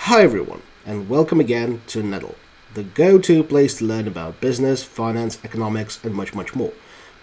Hi everyone, and welcome again to Nettle, the go-to place to learn about business, finance, economics, and much more.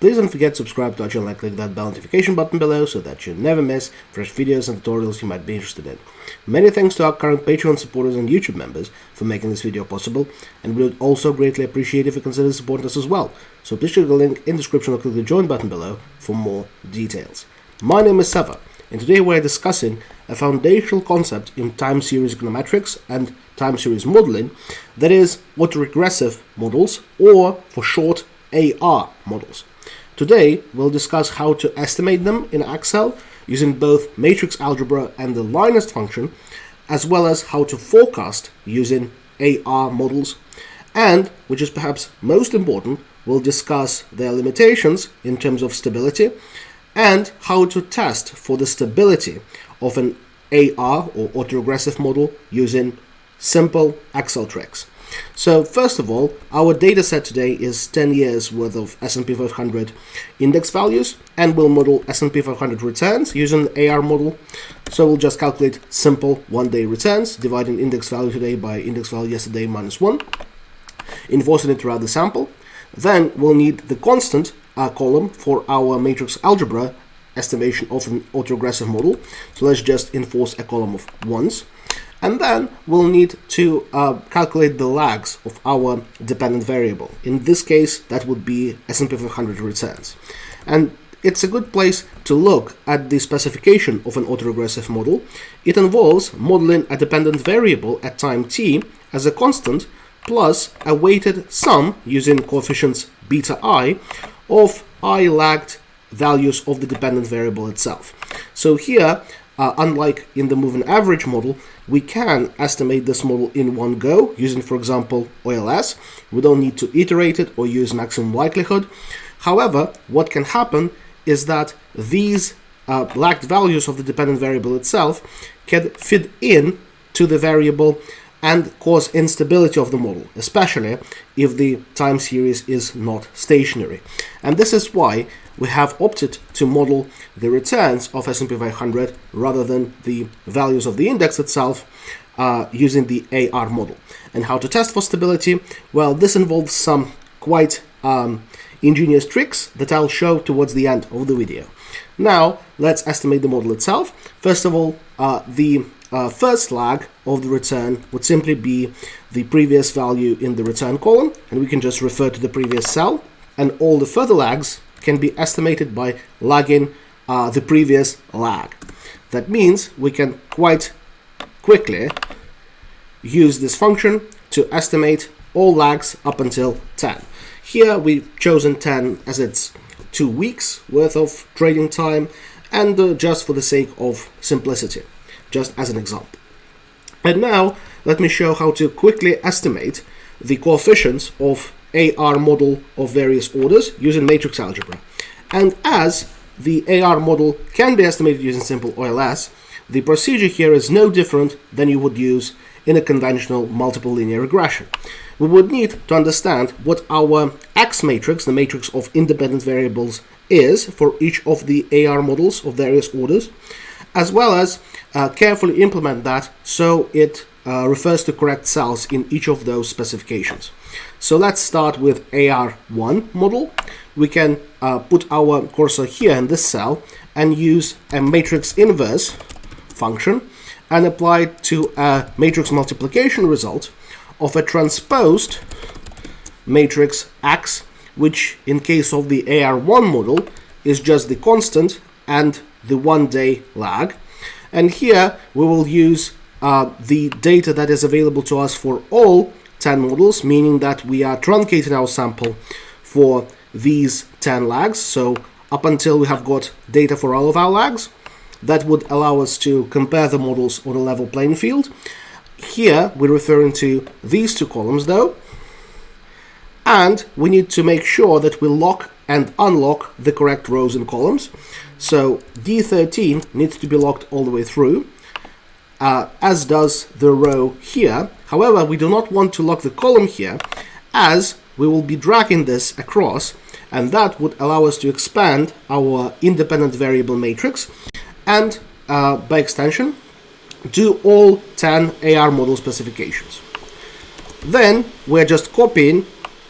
Please don't forget to subscribe to our channel and click that bell notification button below so that you never miss fresh videos and tutorials you might be interested in. Many thanks to our current Patreon supporters and YouTube members for making this video possible, and we would also greatly appreciate if you consider supporting us as well. So please check the link in the description or click the join button below for more details. My name is Seva, and today we're discussing a foundational concept in time series econometrics and time series modeling, that is autoregressive models, or for short AR models. Today we'll discuss how to estimate them in Excel using both matrix algebra and the Linus function, as well as how to forecast using AR models, and, which is perhaps most important, we'll discuss their limitations in terms of stability and how to test for the stability of an AR or autoregressive model using simple Excel tricks. So first of all, our data set today is 10 years worth of S&P 500 index values, and we'll model S&P 500 returns using the AR model. So we'll just calculate simple one-day returns, dividing index value today by index value yesterday minus 1, enforcing it throughout the sample. Then we'll need the constant column for our matrix algebra estimation of an autoregressive model. So let's just enforce a column of ones. And then we'll need to calculate the lags of our dependent variable. In this case, that would be S&P 500 returns. And it's a good place to look at the specification of an autoregressive model. It involves modeling a dependent variable at time t as a constant plus a weighted sum using coefficients beta I of I lagged values of the dependent variable itself. So here, unlike in the moving average model, we can estimate this model in one go using, for example, OLS. We don't need to iterate it or use maximum likelihood. However, what can happen is that these lagged values of the dependent variable itself can fit in to the variable and cause instability of the model, especially if the time series is not stationary. And this is why we have opted to model the returns of S&P 500 rather than the values of the index itself using the AR model. And how to test for stability? Well, this involves some quite ingenious tricks that I'll show towards the end of the video. Now, let's estimate the model itself. First of all, the first lag of the return would simply be the previous value in the return column, and we can just refer to the previous cell, and all the further lags can be estimated by lagging the previous lag. That means we can quite quickly use this function to estimate all lags up until 10. Here we've chosen 10 as it's 2 weeks worth of trading time, and just for the sake of simplicity, just as an example. And now let me show how to quickly estimate the coefficients of AR model of various orders using matrix algebra. And as the AR model can be estimated using simple OLS, the procedure here is no different than you would use in a conventional multiple linear regression. We would need to understand what our X matrix, the matrix of independent variables, is for each of the AR models of various orders, as well as carefully implement that so it refers to correct cells in each of those specifications. So let's start with AR1 model. We can put our cursor here in this cell and use a matrix inverse function and apply it to a matrix multiplication result of a transposed matrix X, which in case of the AR1 model is just the constant and the one-day lag. And here we will use the data that is available to us for all 10 models, meaning that we are truncating our sample for these 10 lags. So up until we have got data for all of our lags, that would allow us to compare the models on a level playing field. Here we're referring to these two columns though, and we need to make sure that we lock and unlock the correct rows and columns. So D13 needs to be locked all the way through, as does the row here. However, we do not want to lock the column here, as we will be dragging this across, and that would allow us to expand our independent variable matrix, and by extension do all 10 AR model specifications. Then we're just copying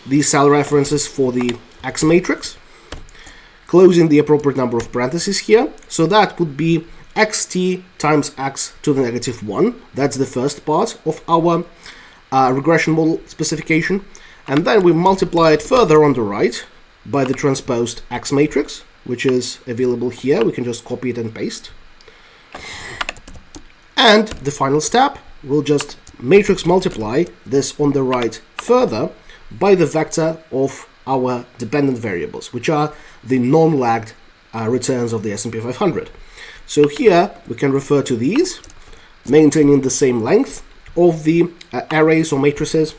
the cell references for the X matrix, closing the appropriate number of parentheses here. So that would be xt times x to the negative 1. That's the first part of our regression model specification. And then we multiply it further on the right by the transposed X matrix, which is available here. We can just copy it and paste. And the final step, we'll just matrix multiply this on the right further by the vector of our dependent variables, which are the non-lagged returns of the S&P 500. So here we can refer to these, maintaining the same length of the arrays or matrices,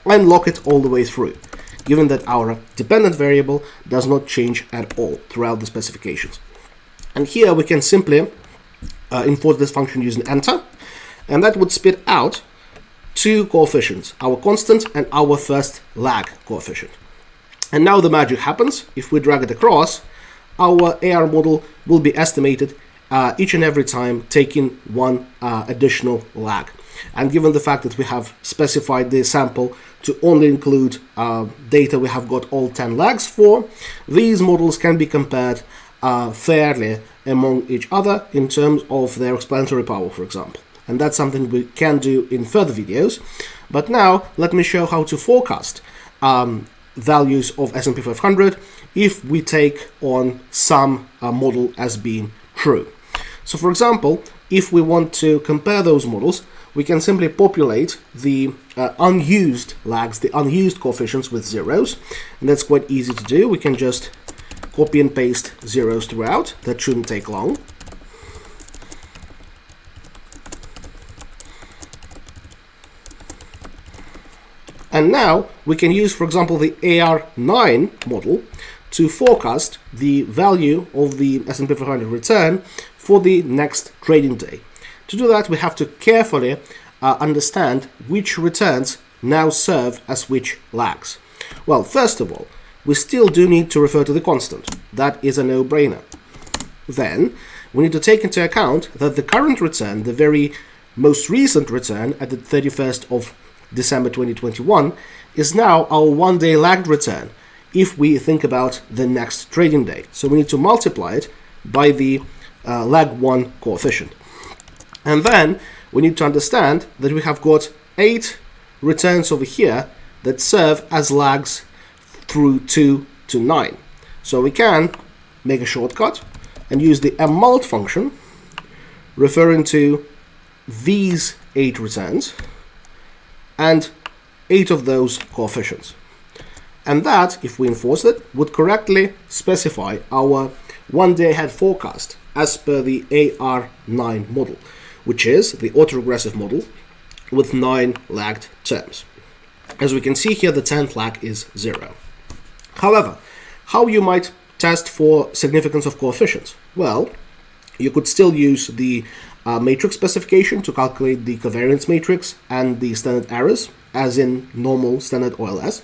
and lock it all the way through, given that our dependent variable does not change at all throughout the specifications. And here we can simply enforce this function using enter, and that would spit out two coefficients, our constant and our first lag coefficient. And now the magic happens. If we drag it across, our AR model will be estimated each and every time, taking one additional lag. And given the fact that we have specified the sample to only include data we have got all 10 lags for, these models can be compared fairly among each other in terms of their explanatory power, for example. And that's something we can do in further videos. But now let me show how to forecast values of S&P 500 if we take on some model as being true. So for example, if we want to compare those models, we can simply populate the unused lags, the unused coefficients with zeros, and that's quite easy to do. We can just copy and paste zeros throughout. That shouldn't take long. And now we can use, for example, the AR9 model to forecast the value of the S&P 500 return for the next trading day. To do that, we have to carefully understand which returns now serve as which lags. Well, first of all, we still do need to refer to the constant. That is a no-brainer. Then we need to take into account that the current return, the very most recent return at the 31st of December 2021, is now our one-day lagged return if we think about the next trading day. So we need to multiply it by the lag 1 coefficient. And then we need to understand that we have got 8 returns over here that serve as lags through 2 to 9. So we can make a shortcut and use the mmult function referring to these 8 returns and 8 of those coefficients. And that, if we enforce it, would correctly specify our one-day ahead forecast as per the AR9 model, which is the autoregressive model with 9 lagged terms. As we can see here, the 10th lag is 0. However, how you might test for significance of coefficients? Well, you could still use the matrix specification to calculate the covariance matrix and the standard errors, as in normal standard OLS.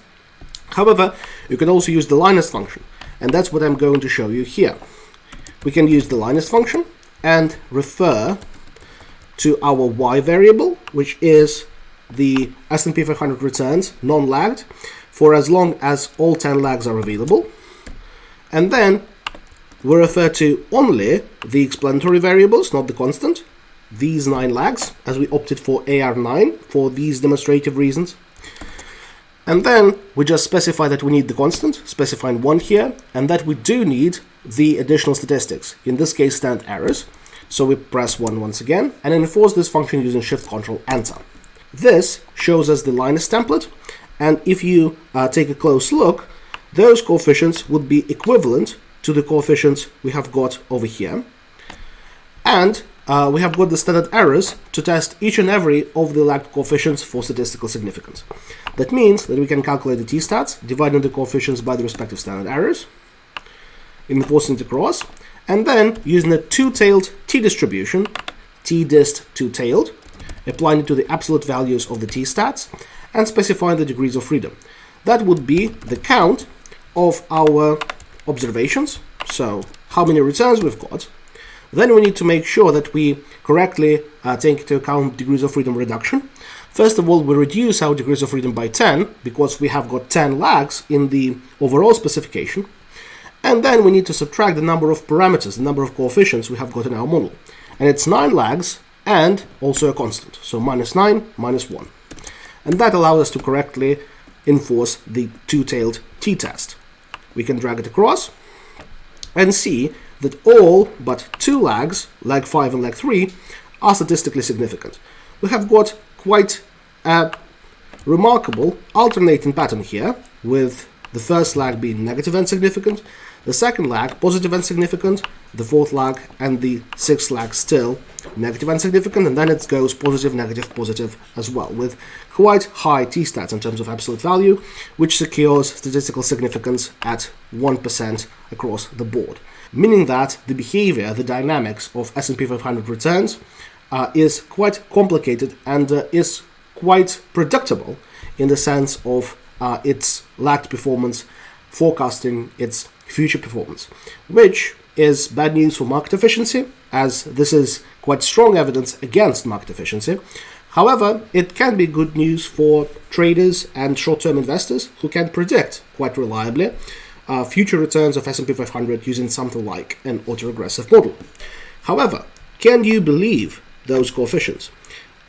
However, you can also use the Linus function, and that's what I'm going to show you here. We can use the Linus function and refer to our y variable, which is the S&P 500 returns, non-lagged, for as long as all 10 lags are available. And then we refer to only the explanatory variables, not the constant, these 9 lags, as we opted for AR9 for these demonstrative reasons. And then we just specify that we need the constant, specifying 1 here, and that we do need the additional statistics, in this case standard errors. So we press 1 once again and enforce this function using Shift-Control-Enter. This shows us the Linus template, and if you take a close look, those coefficients would be equivalent to the coefficients we have got over here. And we have got the standard errors to test each and every of the lagged coefficients for statistical significance. That means that we can calculate the t-stats, dividing the coefficients by the respective standard errors, enforcing it across, and then using a two-tailed t-distribution, t-dist two-tailed, applying it to the absolute values of the t-stats, and specifying the degrees of freedom. That would be the count of our observations, so how many returns we've got, Then we need to make sure that we correctly take into account degrees of freedom reduction. First of all, we reduce our degrees of freedom by 10 because we have got 10 lags in the overall specification. And then we need to subtract the number of parameters, the number of coefficients we have got in our model. And it's 9 lags and also a constant. So -9, -1. And that allows us to correctly enforce the two-tailed t-test. We can drag it across and see that all but 2 lags, lag 5 and lag 3, are statistically significant. We have got quite a remarkable alternating pattern here, with the first lag being negative and significant, the second lag positive and significant, the fourth lag and the sixth lag still negative and significant, and then it goes positive, negative, positive as well, with quite high t-stats in terms of absolute value, which secures statistical significance at 1% across the board. Meaning that the behavior, the dynamics of S&P 500 returns is quite complicated and is quite predictable in the sense of its lagged performance forecasting its future performance, which is bad news for market efficiency, as this is quite strong evidence against market efficiency. However, it can be good news for traders and short-term investors who can predict quite reliably future returns of S&P 500 using something like an autoregressive model. However, can you believe those coefficients?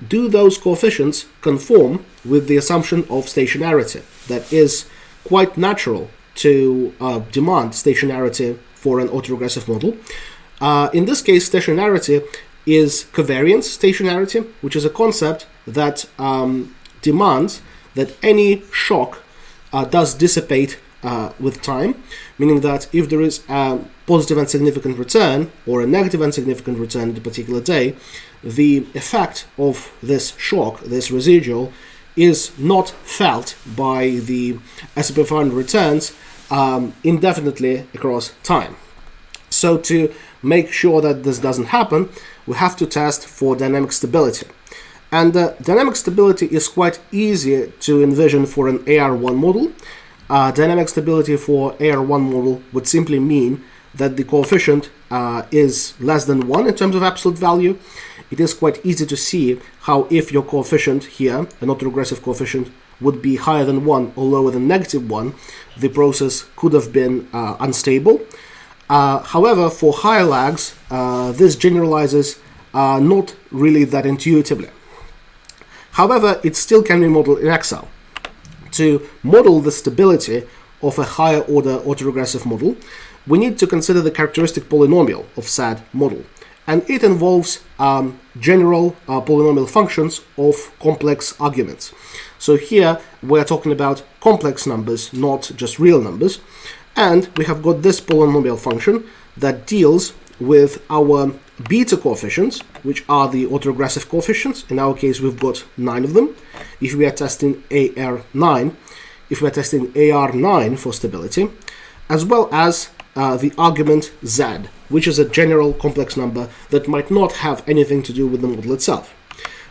Do those coefficients conform with the assumption of stationarity that is quite natural to demand stationarity for an autoregressive model? In this case, stationarity is covariance stationarity, which is a concept that demands that any shock does dissipate with time, meaning that if there is a positive and significant return or a negative and significant return at a particular day, the effect of this shock, this residual, is not felt by the S&P 500 returns indefinitely across time. So to make sure that this doesn't happen, we have to test for dynamic stability. And dynamic stability is quite easy to envision for an AR1 model. Dynamic stability for AR1 model would simply mean that the coefficient is less than 1 in terms of absolute value. It is quite easy to see how if your coefficient here, an autoregressive coefficient, would be higher than 1 or lower than -1, the process could have been unstable. However, for higher lags, this generalizes not really that intuitively. However, it still can be modeled in Excel. To model the stability of a higher order autoregressive model, we need to consider the characteristic polynomial of said model. And it involves general polynomial functions of complex arguments. So here we're talking about complex numbers, not just real numbers. And we have got this polynomial function that deals with our beta coefficients, which are the autoregressive coefficients. In our case, we've got 9 of them. If we are testing AR9 for stability, as well as the argument Z, which is a general complex number that might not have anything to do with the model itself.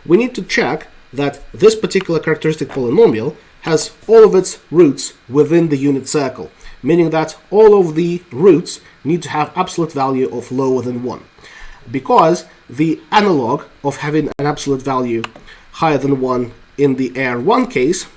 We need to check that this particular characteristic polynomial has all of its roots within the unit circle, meaning that all of the roots need to have absolute value of lower than 1. Because the analog of having an absolute value higher than 1 in the AR1 case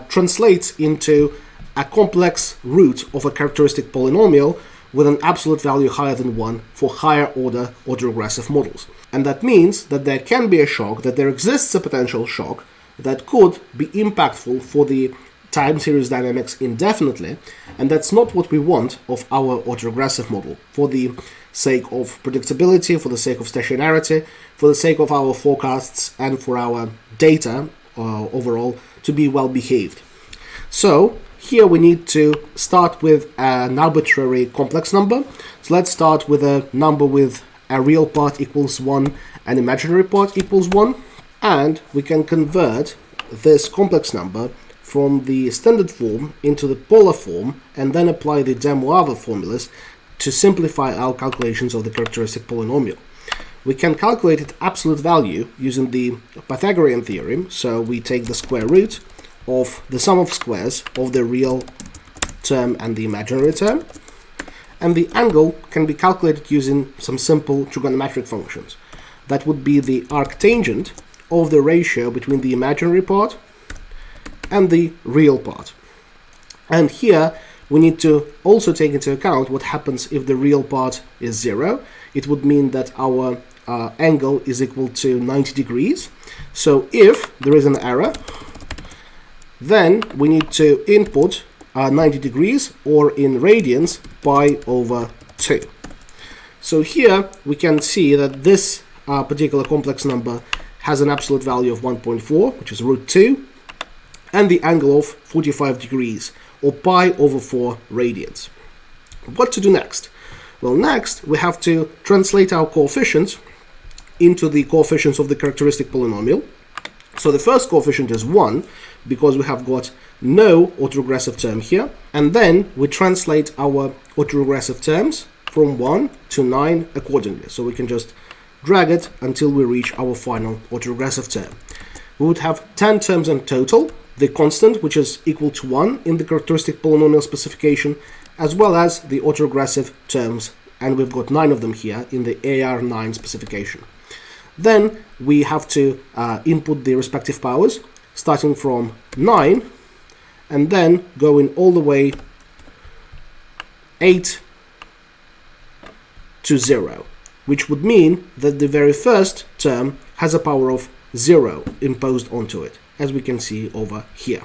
translates into a complex root of a characteristic polynomial with an absolute value higher than 1 for higher order autoregressive models. And that means that there can be a shock, that there exists a potential shock that could be impactful for the time series dynamics indefinitely, and that's not what we want of our autoregressive model for the sake of predictability, for the sake of stationarity, for the sake of our forecasts, and for our data overall to be well behaved. So here we need to start with an arbitrary complex number. So let's start with a number with a real part equals 1 and imaginary part equals 1, and we can convert this complex number from the standard form into the polar form and then apply the de Moivre formulas to simplify our calculations of the characteristic polynomial. We can calculate its absolute value using the Pythagorean theorem, so we take the square root of the sum of squares of the real term and the imaginary term, and the angle can be calculated using some simple trigonometric functions. That would be the arctangent of the ratio between the imaginary part and the real part. And here we need to also take into account what happens if the real part is 0. It would mean that our angle is equal to 90 degrees. So if there is an error, then we need to input 90 degrees, or in radians, pi/2. So here we can see that this particular complex number has an absolute value of 1.4, which is √2, and the angle of 45 degrees, or pi/4 radians. What to do next? Well, next we have to translate our coefficients into the coefficients of the characteristic polynomial. So the first coefficient is 1, because we have got no autoregressive term here, and then we translate our autoregressive terms from 1 to 9 accordingly. So we can just drag it until we reach our final autoregressive term. We would have 10 terms in total, the constant, which is equal to 1 in the characteristic polynomial specification, as well as the autoregressive terms, and we've got 9 of them here in the AR9 specification. Then we have to input the respective powers, starting from 9, and then going all the way 8 to 0, which would mean that the very first term has a power of 0 imposed onto it, as we can see over here.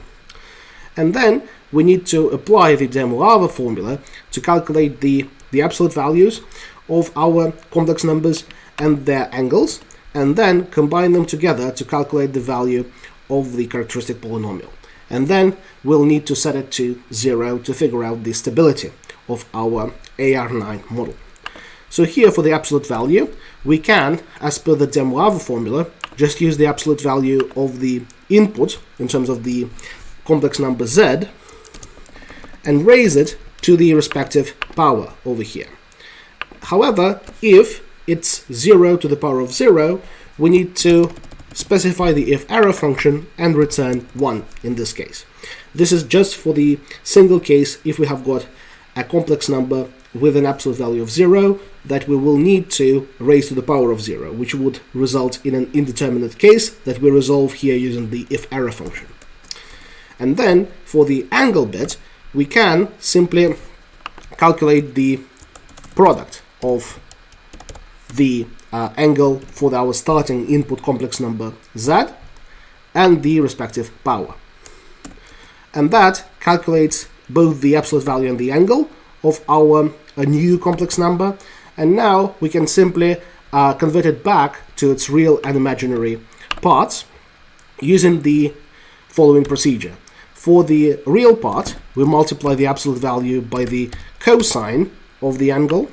And then we need to apply the de Moivre formula to calculate the absolute values of our complex numbers and their angles, and then combine them together to calculate the value of the characteristic polynomial. And then we'll need to set it to 0 to figure out the stability of our AR9 model. So here for the absolute value, we can, as per the de Moivre formula, just use the absolute value of the input in terms of the complex number z and raise it to the respective power over here. However, if it's 0 to the power of 0, we need to specify the if error function and return 1 in this case. This is just for the single case if we have got a complex number with an absolute value of 0 that we will need to raise to the power of 0, which would result in an indeterminate case that we resolve here using the if error function. And then for the angle bit, we can simply calculate the product of the angle for our starting input complex number z and the respective power. And that calculates both the absolute value and the angle of our new complex number, and now we can simply convert it back to its real and imaginary parts using the following procedure. For the real part, we multiply the absolute value by the cosine of the angle,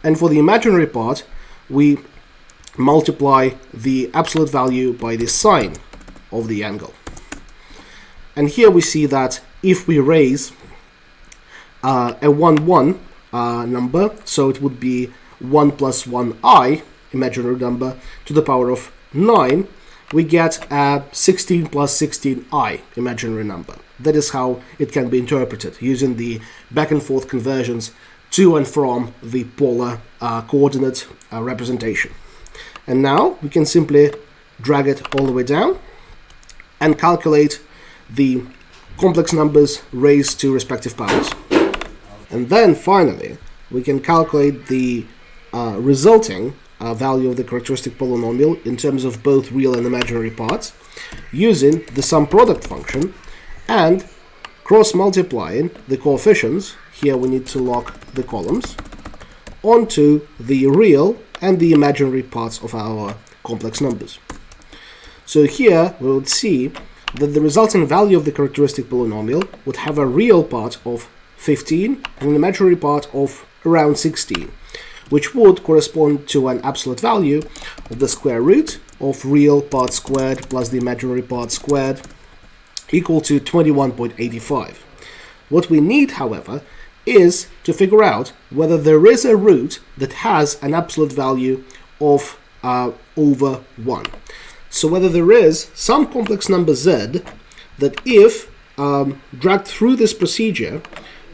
and for the imaginary part, we multiply the absolute value by the sine of the angle. And here we see that if we raise a 1 number, so it would be 1 plus 1i, imaginary number, to the power of 9, we get a 16 plus 16i, imaginary number. That is how it can be interpreted, using the back and forth conversions to and from the polar coordinate representation. And now we can simply drag it all the way down and calculate the complex numbers raised to respective powers. And then finally, we can calculate the resulting value of the characteristic polynomial in terms of both real and imaginary parts using the sum product function and cross-multiplying the coefficients, here we need to lock the columns, onto the real and the imaginary parts of our complex numbers. So here we would see that the resulting value of the characteristic polynomial would have a real part of 15 and an imaginary part of around 16, which would correspond to an absolute value of the square root of real part squared plus the imaginary part squared, equal to 21.85. What we need, however, is to figure out whether there is a root that has an absolute value of over 1. So whether there is some complex number z that, if dragged through this procedure,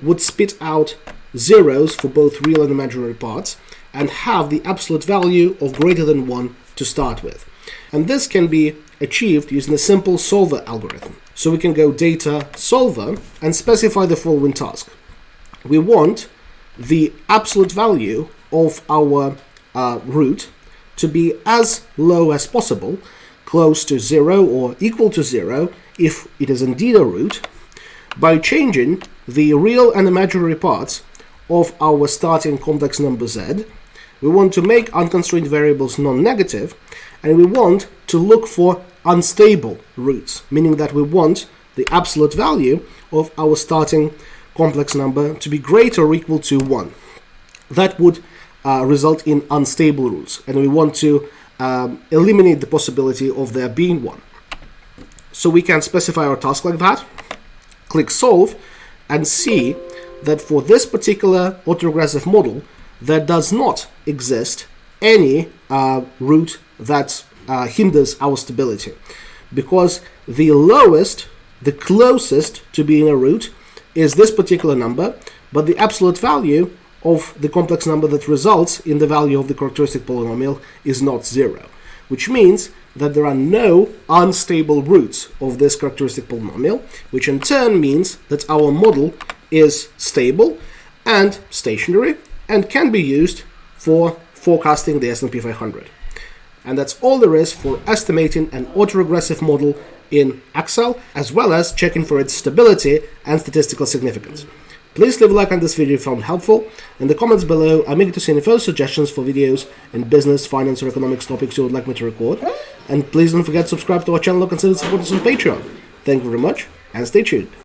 would spit out zeros for both real and imaginary parts and have the absolute value of greater than 1 to start with. And this can be achieved using a simple solver algorithm. So we can go data solver and specify the following task. We want the absolute value of our root to be as low as possible, close to 0 or equal to 0 if it is indeed a root, by changing the real and imaginary parts of our starting complex number z. We want to make unconstrained variables non-negative, and we want to look for unstable roots, meaning that we want the absolute value of our starting complex number to be greater or equal to 1. That would result in unstable roots, and we want to eliminate the possibility of there being one. So we can specify our task like that, click solve, and see that for this particular autoregressive model, there does not exist any root that hinders our stability, because the lowest, the closest to being a root is this particular number, but the absolute value of the complex number that results in the value of the characteristic polynomial is not 0, which means that there are no unstable roots of this characteristic polynomial, which in turn means that our model is stable and stationary and can be used for forecasting the S&P 500. And that's all there is for estimating an autoregressive model in Excel, as well as checking for its stability and statistical significance. Please leave a like on this video if you found it helpful. In the comments below, I'm eager to see any further suggestions for videos in business, finance, or economics topics you would like me to record. And please don't forget to subscribe to our channel or consider supporting us on Patreon. Thank you very much, and stay tuned.